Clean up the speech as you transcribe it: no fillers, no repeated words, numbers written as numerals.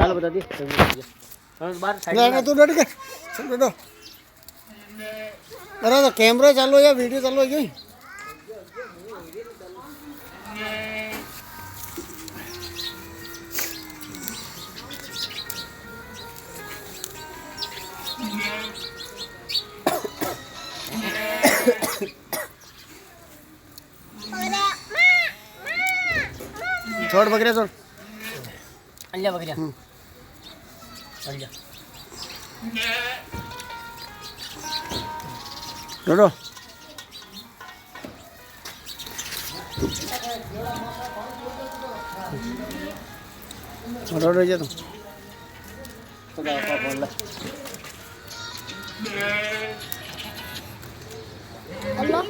હાલ બતા દે બાર ના તું ડટ કે ડટો અરે તો કેમેરો ચાલુ યાર વિડીયો ચાલુ જોઈ छोड़ बकरिया छोड़ अल्लाह बकरिया अल्लाह डोडो डोडो जा तू खुदा का बोल अल्लाह